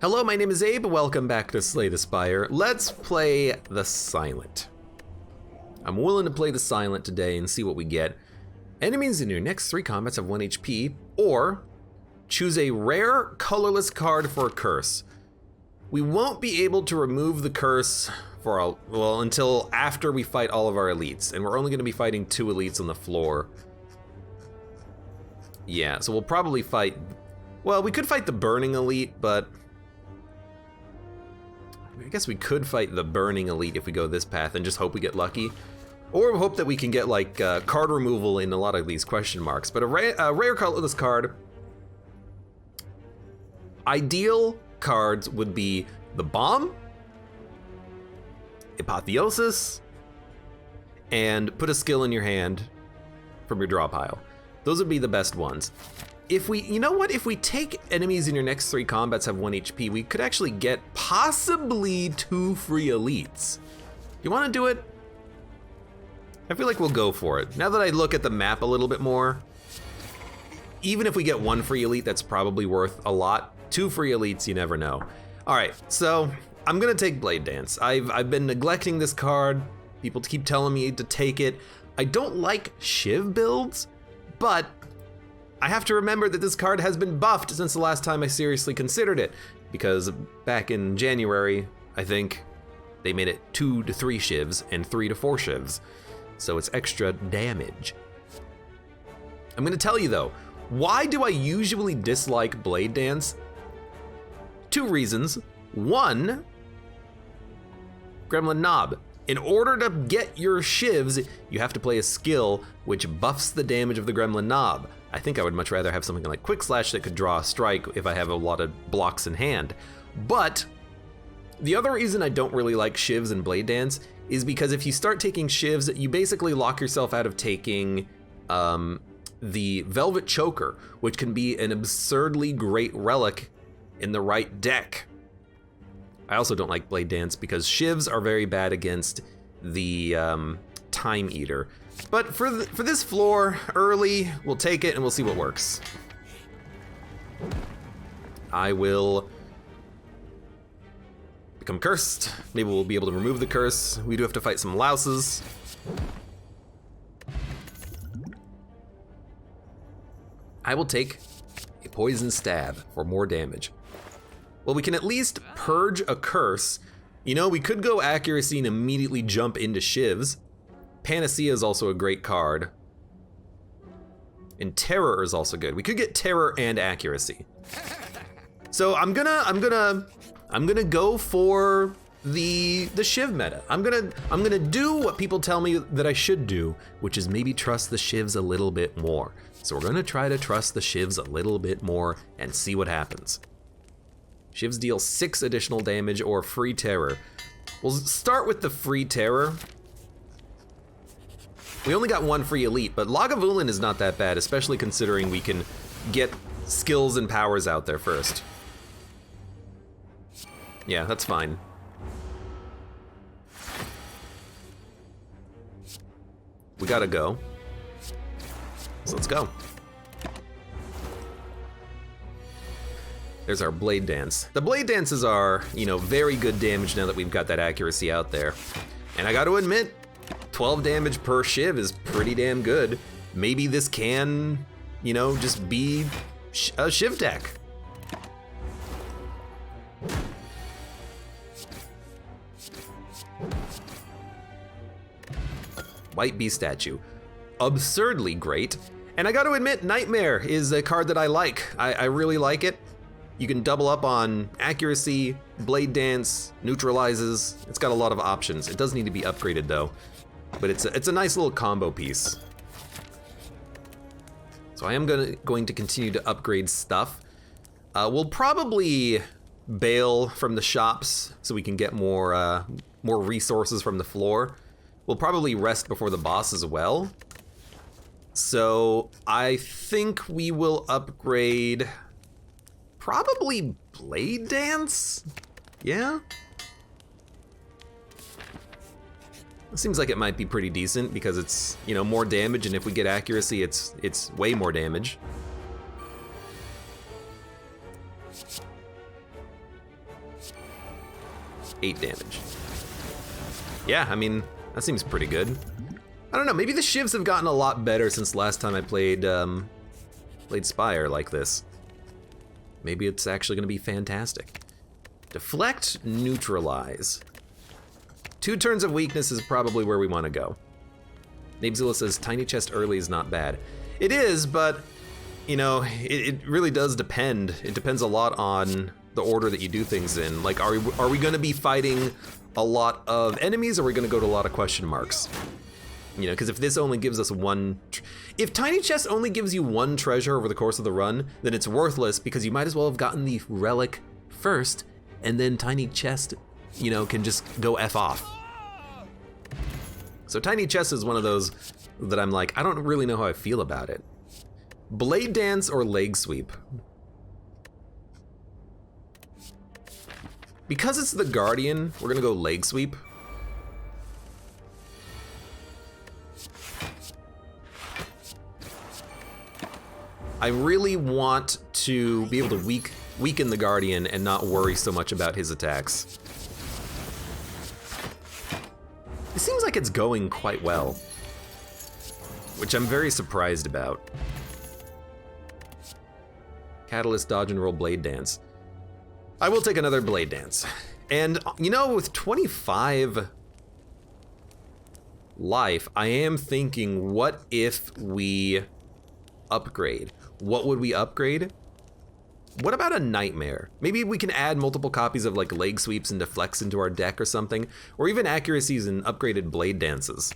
Hello, my name is Abe. Welcome back to Slay the Spire. Let's play the Silent. I'm willing to play the Silent today and see what we get. Enemies in your next 3 combats have 1 HP, or choose a rare, colorless card for a curse. We won't be able to remove the curse for until after we fight all of our elites, and we're only going to be fighting 2 elites on the floor. Yeah, so we'll probably fight. Well, we could fight the Burning Elite, but I guess we could fight the Burning Elite if we go this path and just hope we get lucky. Or hope that we can get like card removal in a lot of these question marks. But a rare colorless card. Ideal cards would be the Bomb, Apotheosis, and put a skill in your hand from your draw pile. Those would be the best ones. If we, you know what, if we take enemies in your next 3 combats have 1 HP, we could actually get possibly 2 free elites. You wanna do it? I feel like we'll go for it. Now that I look at the map a little bit more, even if we get 1 free elite, that's probably worth a lot. 2 free elites, you never know. All right, so I'm gonna take Blade Dance. I've been neglecting this card. People keep telling me to take it. I don't like Shiv builds, but I have to remember that this card has been buffed since the last time I seriously considered it, because back in January, I think, they made it 2 to 3 Shivs and 3 to 4 Shivs, so it's extra damage. I'm gonna tell you though, why do I usually dislike Blade Dance? 2 reasons. 1, Gremlin Knob. In order to get your Shivs, you have to play a skill which buffs the damage of the Gremlin Knob. I think I would much rather have something like Quick Slash that could draw a strike if I have a lot of blocks in hand. But the other reason I don't really like Shivs and Blade Dance is because if you start taking Shivs, you basically lock yourself out of taking the Velvet Choker, which can be an absurdly great relic in the right deck. I also don't like Blade Dance because Shivs are very bad against the Time Eater. But for this floor, early, we'll take it and we'll see what works. I will become cursed. Maybe we'll be able to remove the curse. We do have to fight some louses. I will take a poison stab for more damage. Well, we can at least purge a curse. You know, we could go accuracy and immediately jump into Shivs. Panacea is also a great card. And Terror is also good. We could get Terror and accuracy. So I'm gonna go for the Shiv meta. I'm gonna do what people tell me that I should do, which is maybe trust the Shivs a little bit more. So we're gonna try to trust the Shivs a little bit more and see what happens. Shivs deal 6 additional damage or free terror. We'll start with the free terror. We only got 1 free elite, but Lagavulin is not that bad, especially considering we can get skills and powers out there first. Yeah, that's fine. We gotta go. So let's go. There's our Blade Dance. The Blade Dances are, you know, very good damage now that we've got that accuracy out there. And I gotta admit, 12 damage per Shiv is pretty damn good. Maybe this can, you know, just be a Shiv deck. White Beast Statue. Absurdly great. And I gotta admit, Nightmare is a card that I like. I really like it. You can double up on accuracy, Blade Dance, neutralizes. It's got a lot of options. It does need to be upgraded though, but it's a nice little combo piece. So I am going to continue to upgrade stuff. We'll probably bail from the shops so we can get more resources from the floor. We'll probably rest before the boss as well. So I think we will upgrade probably Blade Dance? Yeah? It seems like it might be pretty decent because it's, you know, more damage, and if we get accuracy, it's way more damage. 8 damage. Yeah, I mean, that seems pretty good. I don't know, maybe the shivs have gotten a lot better since last time I played Spire like this. Maybe it's actually gonna be fantastic. Deflect, neutralize. 2 turns of weakness is probably where we wanna go. Nabezilla says tiny chest early is not bad. It is, but you know, it really does depend. It depends a lot on the order that you do things in. Like, are we gonna be fighting a lot of enemies, or are we gonna go to a lot of question marks? You know, because if this only gives us one, if Tiny Chest only gives you 1 treasure over the course of the run, then it's worthless because you might as well have gotten the relic first, and then Tiny Chest, you know, can just go F off. So Tiny Chest is one of those that I'm like, I don't really know how I feel about it. Blade Dance or Leg Sweep? Because it's the Guardian, we're gonna go Leg Sweep. I really want to be able to weaken the Guardian and not worry so much about his attacks. It seems like it's going quite well, which I'm very surprised about. Catalyst, dodge and roll, Blade Dance. I will take another Blade Dance. And you know, with 25 life, I am thinking, what if we upgrade? What would we upgrade? What about a Nightmare? Maybe we can add multiple copies of like Leg Sweeps and Deflects into our deck or something, or even accuracies and upgraded Blade Dances.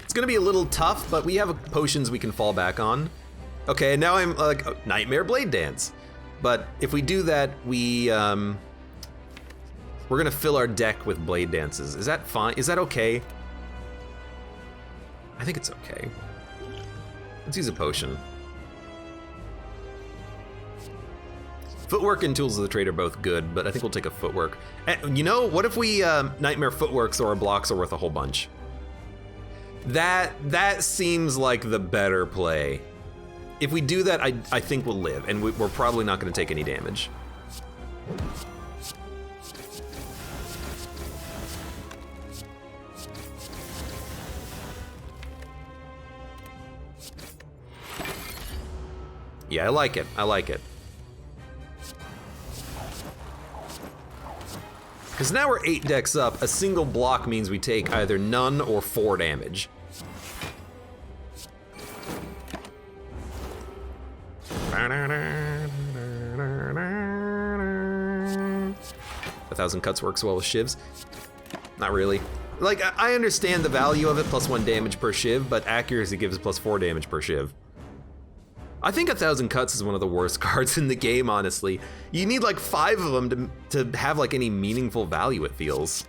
It's gonna be a little tough, but we have potions we can fall back on. Okay, now I'm like, oh, Nightmare Blade Dance. But if we do that, we're gonna fill our deck with Blade Dances. Is that fine? Is that okay? I think it's okay. Let's use a potion. Footwork and Tools of the Trade are both good, but I think we'll take a Footwork. And you know, what if we Nightmare Footwork so our blocks are worth a whole bunch? That seems like the better play. If we do that, I think we'll live, and we're probably not gonna take any damage. Yeah, I like it. I like it. Because now we're 8 decks up, a single block means we take either none or 4 damage. A thousand cuts works well with shivs. Not really. Like, I understand the value of it, +1 damage per shiv, but accuracy gives +4 damage per shiv. I think 1,000 cuts is one of the worst cards in the game, honestly. You need like 5 of them to have like any meaningful value, it feels.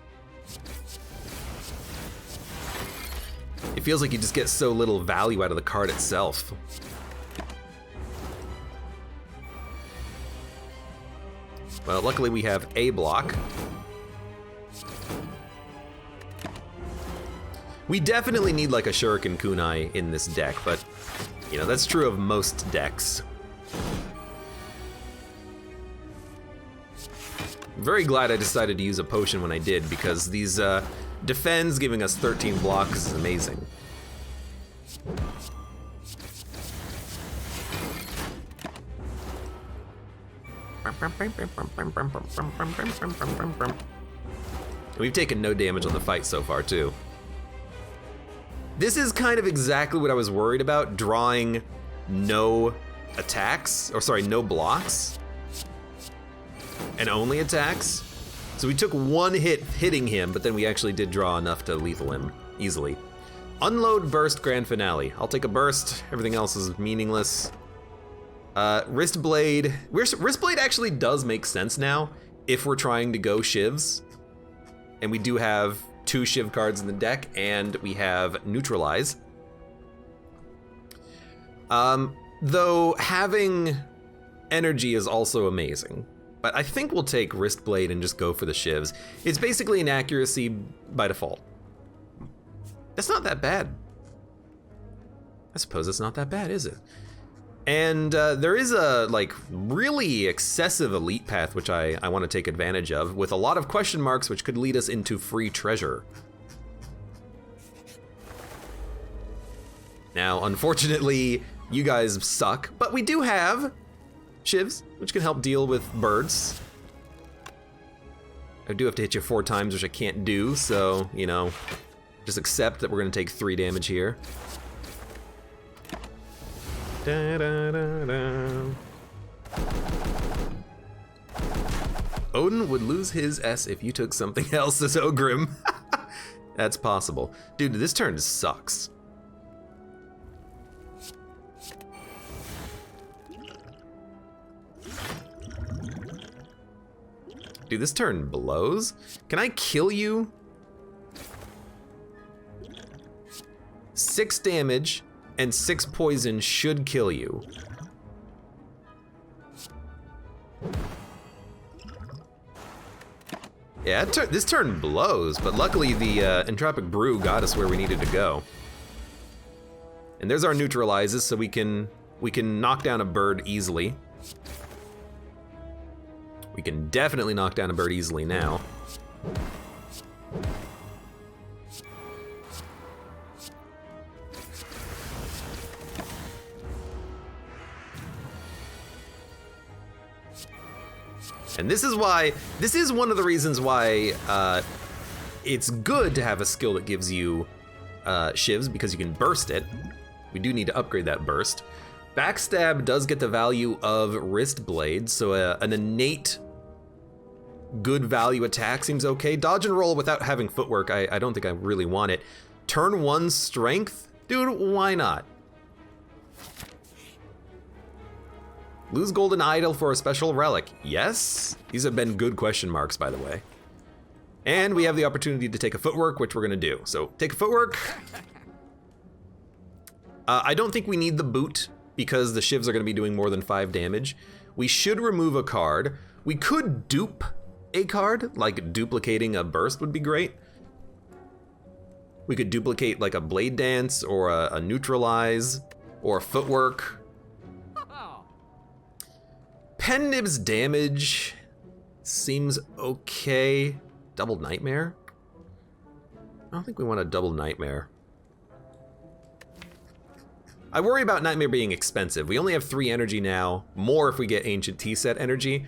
It feels like you just get so little value out of the card itself. Well, luckily we have a block. We definitely need like a Shuriken Kunai in this deck, but you know, that's true of most decks. I'm very glad I decided to use a potion when I did, because these defends giving us 13 blocks is amazing. We've taken no damage on the fight so far, too. This is kind of exactly what I was worried about, drawing no attacks, or sorry, no blocks, and only attacks. So we took 1 hit hitting him, but then we actually did draw enough to lethal him easily. Unload, burst, grand finale. I'll take a burst, everything else is meaningless. Wrist blade. Wrist blade actually does make sense now if we're trying to go shivs. And we do have 2 shiv cards in the deck, and we have neutralize. Though having energy is also amazing. But I think we'll take wrist blade and just go for the shivs. It's basically an accuracy by default. That's not that bad. I suppose it's not that bad, is it? And there is a like really excessive elite path which I want to take advantage of, with a lot of question marks which could lead us into free treasure. Now, unfortunately, you guys suck, but we do have shivs, which can help deal with birds. I do have to hit you 4 times, which I can't do, so, you know, just accept that we're gonna take 3 damage here. Da, da, da, da. Odin would lose his S if you took something else, says Ogrim. That's possible. Dude, this turn sucks. Dude, this turn blows. Can I kill you? 6 damage and 6 poison should kill you. Yeah, this turn blows, but luckily the Entropic Brew got us where we needed to go. And there's our neutralizes, so we can knock down a bird easily. We can definitely knock down a bird easily now. And this is one of the reasons why it's good to have a skill that gives you shivs, because you can burst it. We do need to upgrade that burst. Backstab does get the value of wrist blade, so an innate good value attack seems okay. Dodge and roll without having footwork, I don't think I really want it. Turn 1 strength? Dude, why not? Lose golden idol for a special relic. Yes? These have been good question marks, by the way. And we have the opportunity to take a footwork, which we're gonna do. So take a footwork. I don't think we need the boot because the shivs are gonna be doing more than 5 damage. We should remove a card. We could dupe a card, like duplicating a burst would be great. We could duplicate like a blade dance or a neutralize or a footwork. Pen nib's damage seems okay. Double nightmare? I don't think we want a double nightmare. I worry about nightmare being expensive. We only have 3 energy now, more if we get ancient tea set energy.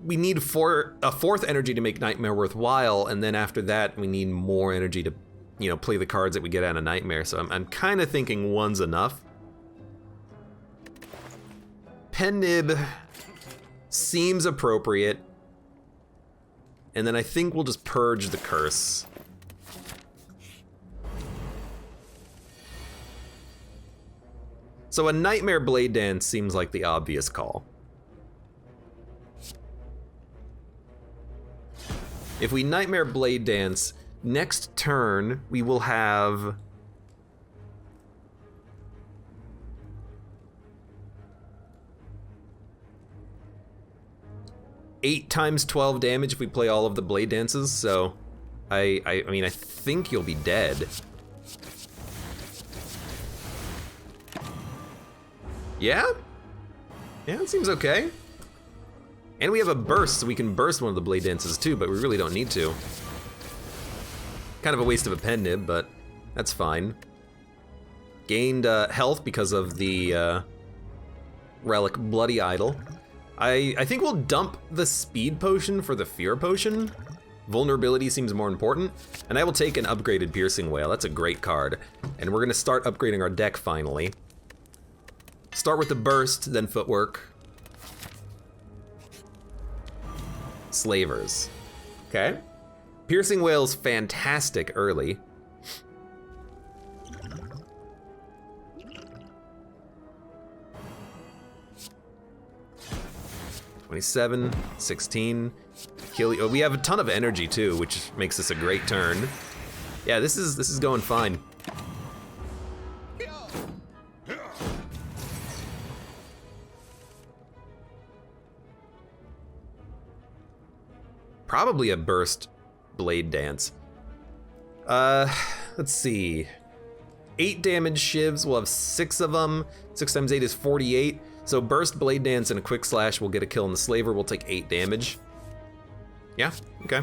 We need a 4th energy to make nightmare worthwhile, and then after that we need more energy to, you know, play the cards that we get out of nightmare. So I'm kind of thinking 1's enough. Pen nib seems appropriate. And then I think we'll just purge the curse. So a nightmare blade dance seems like the obvious call. If we nightmare blade dance, next turn we will have eight times 12 damage if we play all of the blade dances, so I mean, I think you'll be dead. Yeah? Yeah, it seems okay. And we have a burst, so we can burst one of the blade dances too, but we really don't need to. Kind of a waste of a pen nib, but that's fine. Gained health because of the relic Bloody Idol. I think we'll dump the speed potion for the fear potion. Vulnerability seems more important. And I will take an upgraded piercing whale. That's a great card. And we're gonna start upgrading our deck finally. Start with the burst, then footwork. Slavers. Okay. Piercing whale's fantastic early. (27), 16, kill. Oh, we have a ton of energy too, which makes this a great turn. Yeah, this is going fine. Probably a burst blade dance. Let's see. 8 damage shivs, we'll have 6 of them. 6 times 8 is 48. So burst, blade dance, and a quick slash will get a kill on the slaver. We'll take 8 damage. Yeah, okay.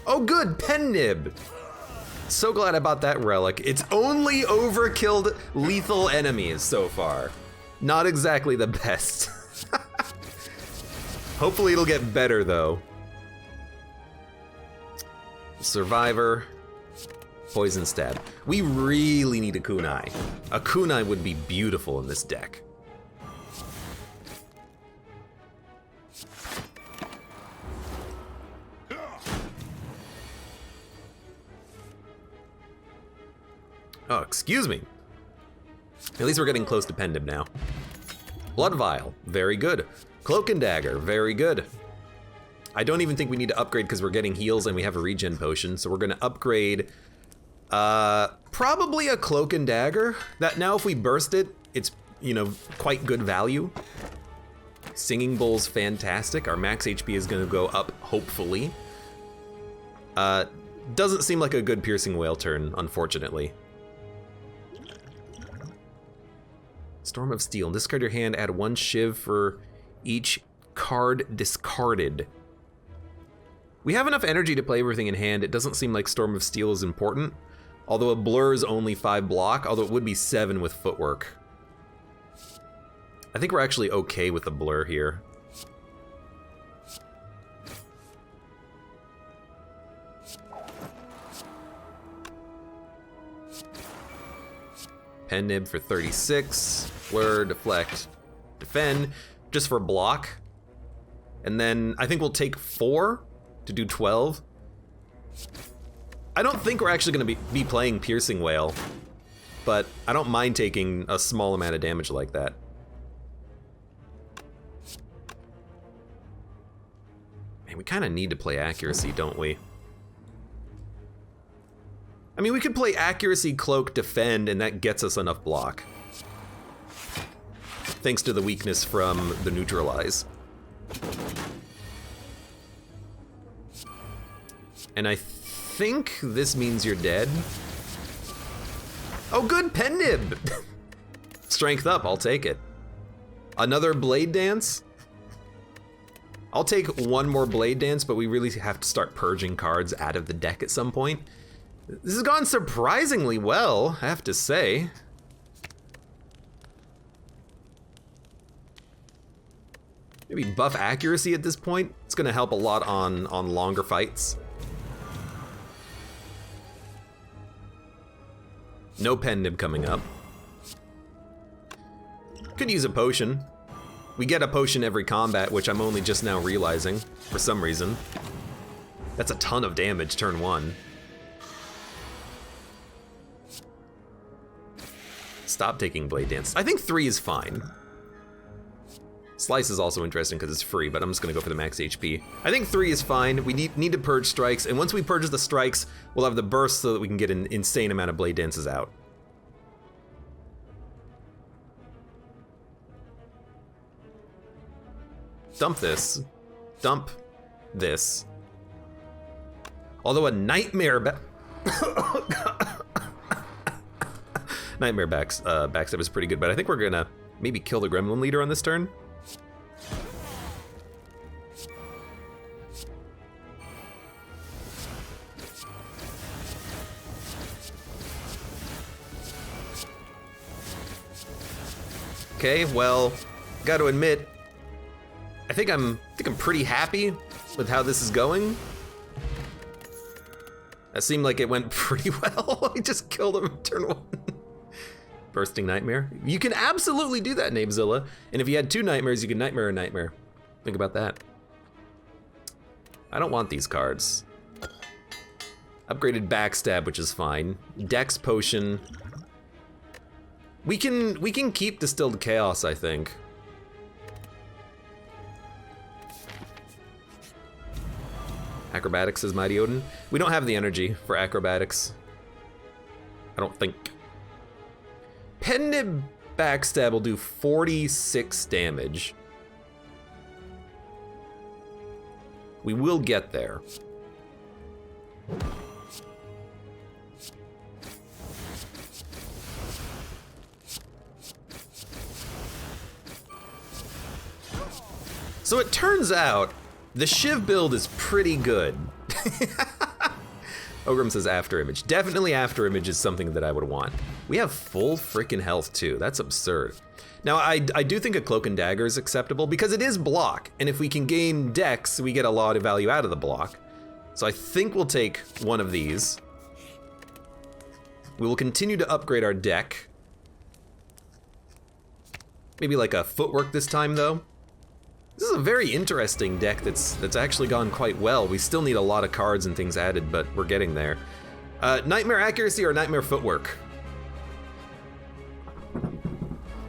Oh good, pen nib. So glad I bought that relic. It's only overkilled lethal enemies so far. Not exactly the best. Hopefully it'll get better though. Survivor, poison stab. We really need a kunai. A kunai would be beautiful in this deck. Oh, excuse me. At least we're getting close to Pendib now. Blood Vial, very good. Cloak and Dagger, very good. I don't even think we need to upgrade because we're getting heals and we have a regen potion, so we're gonna upgrade probably a Cloak and Dagger. That now if we burst it, it's, you know, quite good value. Singing Bowl's fantastic. Our max HP is gonna go up, hopefully. Doesn't seem like a good Piercing Wail turn, unfortunately. Storm of Steel. Discard your hand, add 1 shiv for each card discarded. We have enough energy to play everything in hand. It doesn't seem like Storm of Steel is important. Although a blur is only 5 block, although it would be 7 with footwork. I think we're actually okay with the blur here. Pen nib for 36. Blur, deflect, defend, just for block. And then I think we'll take 4 to do 12. I don't think we're actually gonna be playing Piercing Wail, but I don't mind taking a small amount of damage like that. Man, we kind of need to play accuracy, don't we? I mean, we could play accuracy, cloak, defend, and that gets us enough block. Thanks to the weakness from the neutralize. And I think this means you're dead. Oh good, pen nib! Strength up, I'll take it. Another blade dance? I'll take 1 more blade dance, but we really have to start purging cards out of the deck at some point. This has gone surprisingly well, I have to say. Maybe buff accuracy at this point. It's gonna help a lot on longer fights. No pen nib coming up. Could use a potion. We get a potion every combat, which I'm only just now realizing, for some reason. That's a ton of damage turn 1. Stop taking blade dance. I think 3 is fine. Slice is also interesting because it's free, but I'm just gonna go for the max HP. I think 3 is fine. We need to purge strikes, and once we purge the strikes, we'll have the burst so that we can get an insane amount of blade dances out. Dump this. Dump this. Although a nightmare nightmare backstab is pretty good, but I think we're gonna maybe kill the gremlin leader on this turn. Okay, well, gotta admit, I think I'm pretty happy with how this is going. That seemed like it went pretty well. I just killed him in turn 1. Bursting Nightmare. You can absolutely do that, Nabezilla. And if you had 2 nightmares, you can nightmare a nightmare. Think about that. I don't want these cards. Upgraded Backstab, which is fine. Dex Potion. We can keep Distilled Chaos, I think. Acrobatics is Mighty Odin. We don't have the energy for acrobatics. I don't think. Pen nib Backstab will do 46 damage. We will get there. So it turns out the Shiv build is pretty good. Ogrim says after image. Definitely after image is something that I would want. We have full freaking health too. That's absurd. Now I do think a cloak and dagger is acceptable because it is block, and if we can gain dex, we get a lot of value out of the block. So I think we'll take one of these. We will continue to upgrade our deck. Maybe like a footwork this time though. This is a very interesting deck that's actually gone quite well. We still need a lot of cards and things added, but we're getting there. Nightmare accuracy or nightmare footwork?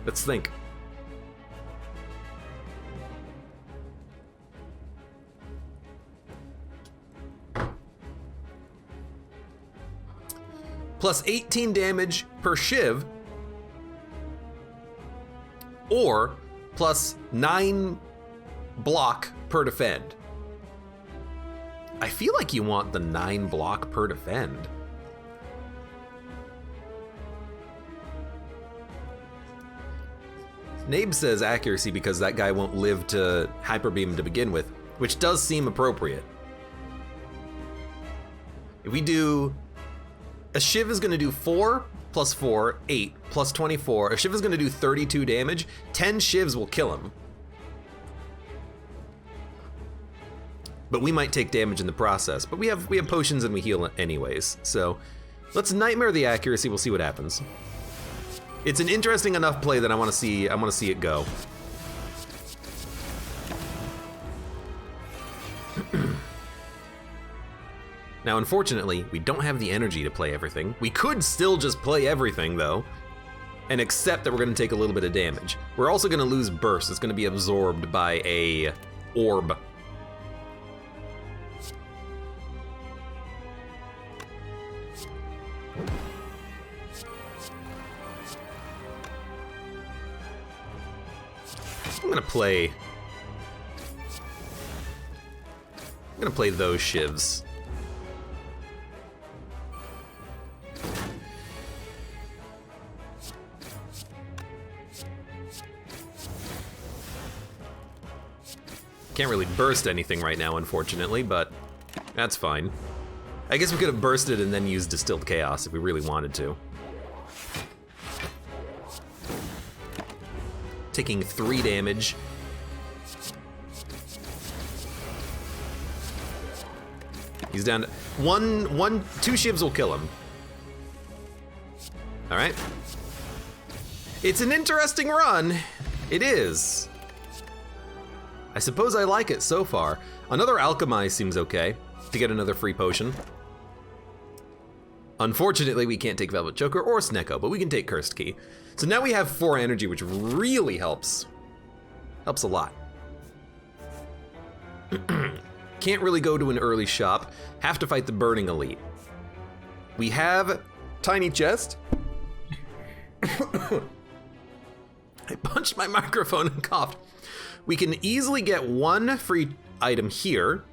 Let's think. Plus 18 damage per Shiv, or plus 9 block per defend. I feel like you want the 9 block per defend. Nabe says accuracy because that guy won't live to hyper beam to begin with, which does seem appropriate. If we do, a Shiv is gonna do 4 plus 4, 8 plus 24. A Shiv is gonna do 32 damage. 10 Shivs will kill him. But we might take damage in the process. But we have potions and we heal anyways. So let's nightmare the accuracy. We'll see what happens. It's an interesting enough play that I want to see it go. Now, unfortunately, we don't have the energy to play everything. We could still just play everything though, and accept that we're gonna take a little bit of damage. We're also gonna lose burst. It's gonna be absorbed by a orb. I'm gonna play those Shivs. Can't really burst anything right now, unfortunately, but that's fine. I guess we could have bursted and then used Distilled Chaos if we really wanted to. Taking 3 damage. He's down to 2 Shivs will kill him. All right. It's an interesting run. It is. I suppose I like it so far. Another Alchemize seems okay to get another free potion. Unfortunately, we can't take Velvet Choker or Snecko, but we can take Cursed Key. So now we have 4 energy, which really helps. Helps a lot. Can't really go to an early shop. Have to fight the Burning Elite. We have Tiny Chest. I punched my microphone and coughed. We can easily get 1 free item here.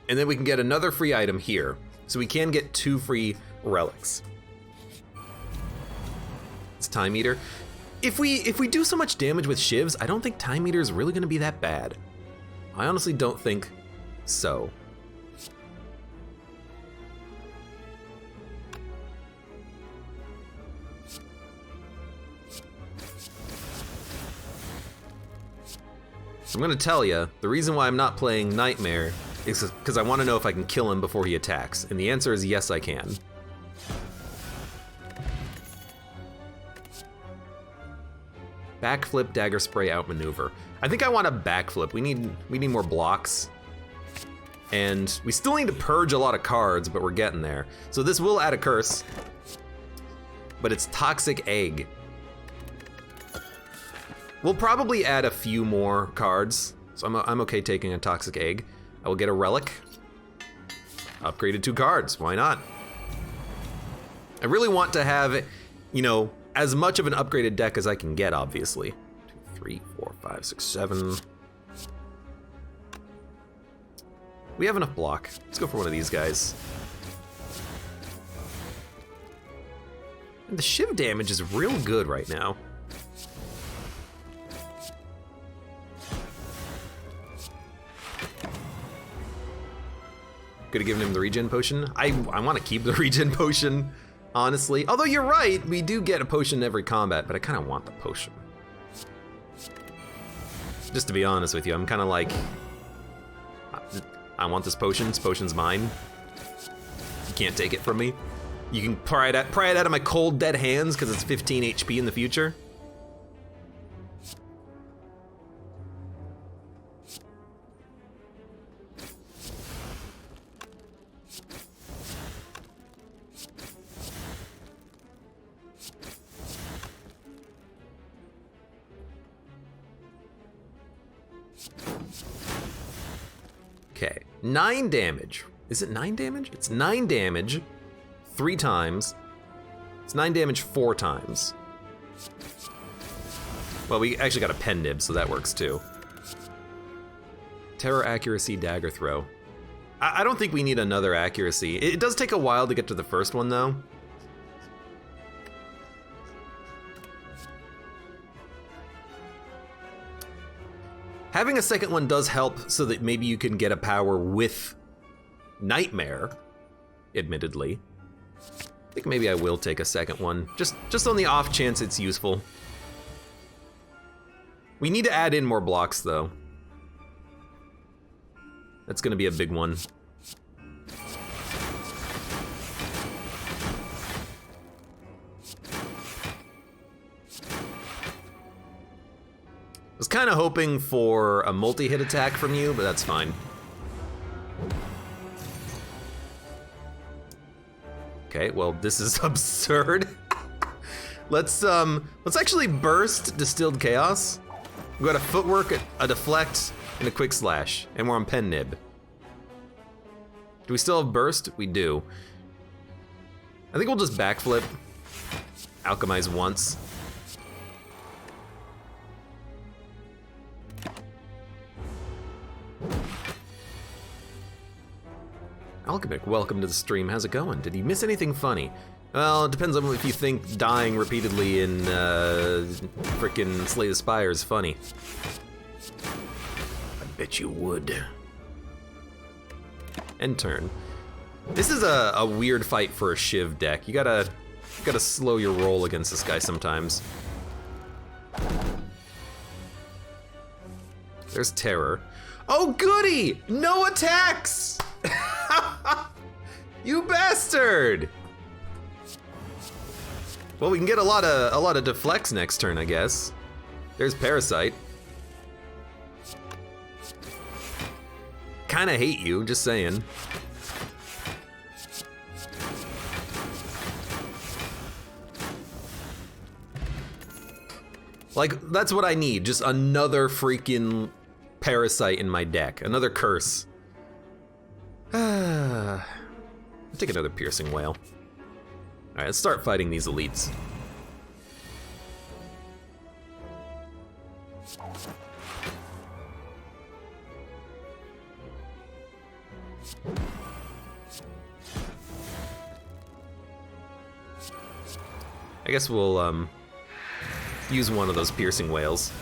And then we can get another free item here. So we can get 2 free relics. It's Time Eater. If we do so much damage with Shivs, I don't think Time Eater is really gonna be that bad. I honestly don't think so. So I'm gonna tell you, the reason why I'm not playing Nightmare is because I want to know if I can kill him before he attacks. And the answer is yes, I can. Backflip, dagger spray, outmaneuver. I think I want a backflip. We need more blocks. And we still need to purge a lot of cards, but we're getting there. So this will add a curse, but it's Toxic Egg. We'll probably add a few more cards, so I'm okay taking a Toxic Egg. I will get a relic. Upgraded 2 cards, why not? I really want to have, you know, as much of an upgraded deck as I can get, obviously. 2, 3, 4, 5, 6, 7. We have enough block. Let's go for one of these guys. And the Shiv damage is real good right now. Could have given him the regen potion. I want to keep the regen potion, honestly. Although you're right, we do get a potion every combat, but I kind of want the potion. Just to be honest with you, I'm kind of like, I want this potion. This potion's mine. You can't take it from me. You can pry it out of my cold, dead hands because it's 15 HP in the future. Okay, 9 damage. Is it 9 damage? It's 9 damage 3 times. It's 9 damage 4 times. Well, we actually got a pen nib, so that works too. Terror accuracy dagger throw. I don't think we need another accuracy. It does take a while to get to the first one though. Having a second one does help so that maybe you can get a power with Nightmare, admittedly. I think maybe I will take a second one, just on the off chance it's useful. We need to add in more blocks though. That's gonna be a big one. I was kind of hoping for a multi-hit attack from you, but that's fine. Okay, well, this is absurd. Let's actually burst Distilled Chaos. We've got a footwork, a deflect, and a quick slash, and we're on pen nib. Do we still have burst? We do. I think we'll just backflip, alchemize once. Alchemic, welcome to the stream. How's it going? Did you miss anything funny? Well, it depends on if you think dying repeatedly in frickin' Slay the Spire is funny. I bet you would. End turn. This is a weird fight for a Shiv deck. You gotta slow your roll against this guy sometimes. There's Terror. Oh goody! No attacks! You bastard! Well, we can get a lot of deflects next turn, I guess. There's Parasite. Kinda hate you, just saying. Like, that's what I need, just another freaking Parasite in my deck, another curse. I'll take another Piercing Wail. All right, let's start fighting these elites. I guess we'll use one of those Piercing Wails.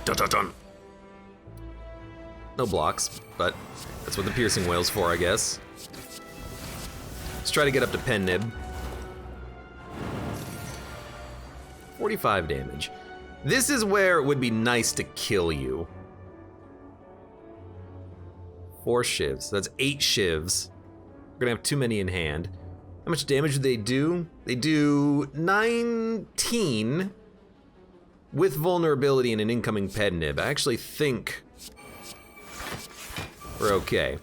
Dun dun dun. No blocks, but that's what the Piercing Wail's for, I guess. Let's try to get up to pen nib. 45 damage. This is where it would be nice to kill you. 4 shivs, that's 8 shivs. We're gonna have too many in hand. How much damage do they do? They do 19 with vulnerability and an incoming pen nib. I actually think we're okay.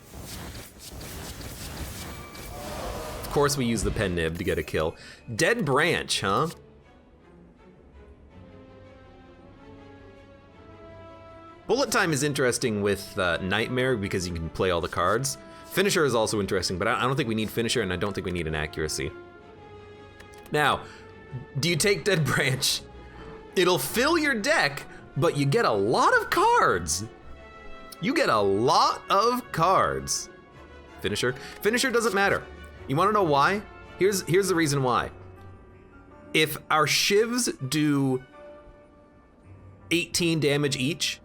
Of course we use the pen nib to get a kill. Dead Branch, huh? Bullet Time is interesting with Nightmare because you can play all the cards. Finisher is also interesting, but I don't think we need Finisher and I don't think we need an accuracy. Now, do you take Dead Branch? It'll fill your deck, but you get a lot of cards. You get a lot of cards. Finisher? Finisher doesn't matter. You wanna know why? Here's the reason why. If our shivs do 18 damage each,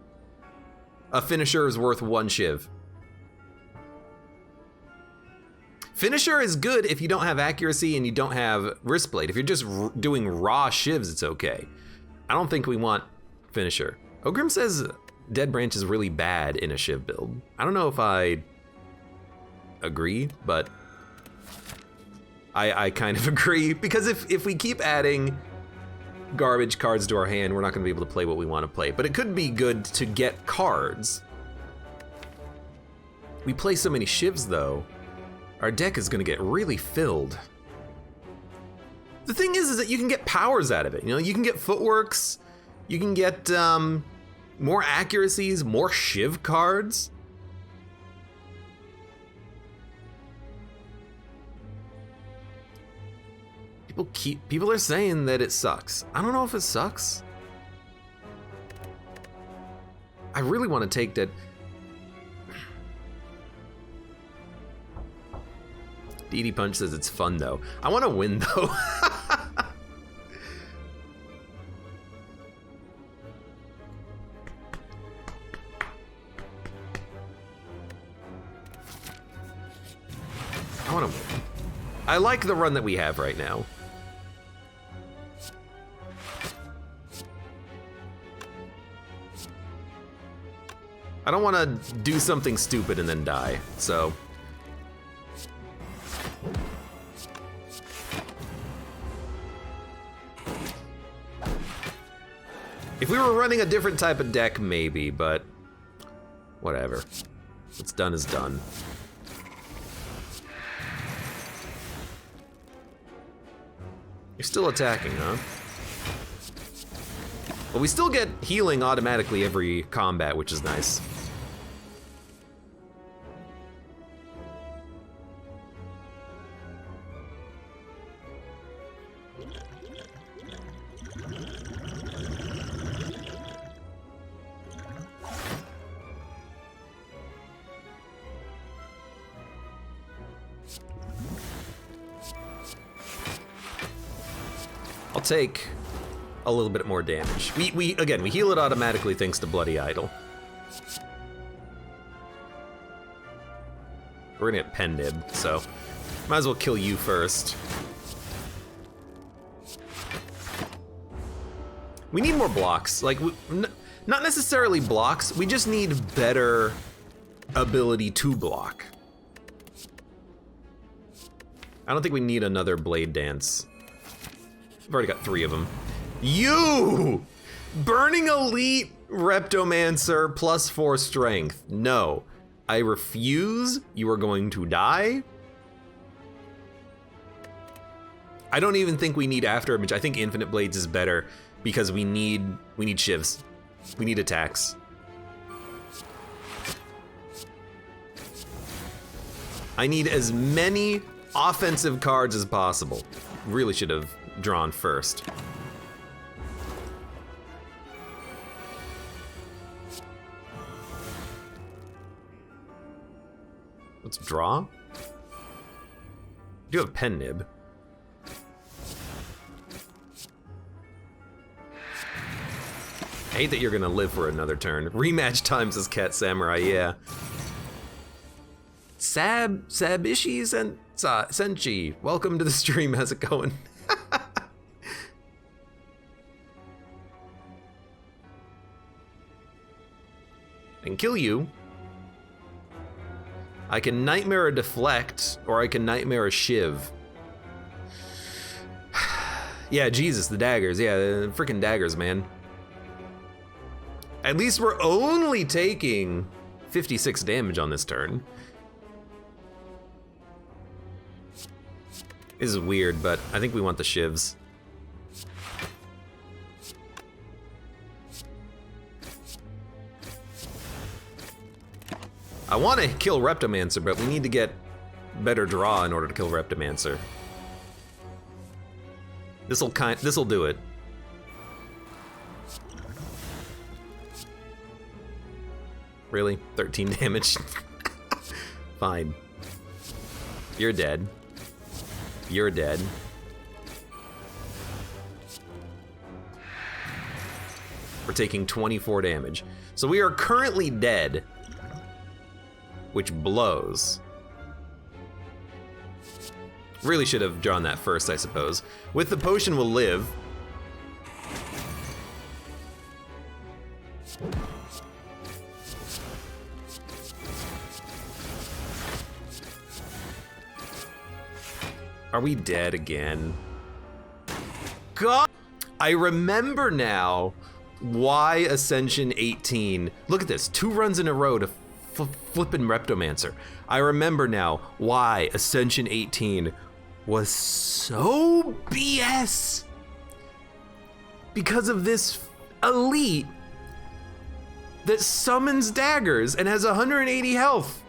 a finisher is worth 1 shiv. Finisher is good if you don't have accuracy and you don't have wristblade. If you're just doing raw shivs, it's okay. I don't think we want Finisher. Ogrim says Dead Branch is really bad in a shiv build. I don't know if I agree, but I kind of agree, because if we keep adding garbage cards to our hand, we're not gonna be able to play what we want to play. But it could be good to get cards. We play so many shivs though, our deck is gonna get really filled. The thing is that you can get powers out of it. You know, you can get footworks, you can get more accuracies, more shiv cards. People are saying that it sucks. I don't know if it sucks. I really want to take that. DD Punch says it's fun though. I want to win though. I want to win. I like the run that we have right now. I don't want to do something stupid and then die, so. If we were running a different type of deck, maybe, but whatever. What's done is done. You're still attacking, huh? But we still get healing automatically every combat, which is nice. I'll take a little bit more damage. We heal it automatically thanks to Bloody Idol. We're gonna get Pen Nib, so might as well kill you first. We need more blocks. Like, not necessarily blocks, we just need better ability to block. I don't think we need another Blade Dance. I've already got 3 of them. You! Burning Elite Reptomancer plus 4 strength. No, I refuse. You are going to die. I don't even think we need After Image. I think Infinite Blades is better because we need shivs. We need attacks. I need as many offensive cards as possible. Really should have drawn first. Let's draw. I do have Pen Nib. I hate that you're gonna live for another turn. Rematch time, says Cat Samurai, yeah. Sabishi Senchi, welcome to the stream, how's it going? I can kill you. I can Nightmare a Deflect, or I can Nightmare a Shiv. Yeah, Jesus, the daggers. Yeah, the freaking daggers, man. At least we're only taking 56 damage on this turn. This is weird, but I think we want the shivs. I want to kill Reptomancer, but we need to get better draw in order to kill Reptomancer. This'll do it. Really? 13 damage? Fine. You're dead. You're dead. We're taking 24 damage. So we are currently dead, which blows. Really should have drawn that first, I suppose. With the potion, we'll live. Are we dead again? God! I remember now why Ascension 18. Look at this, 2 runs in a row to flippin' Reptomancer. I remember now why Ascension 18 was so BS. Because of this elite that summons daggers and has 180 health.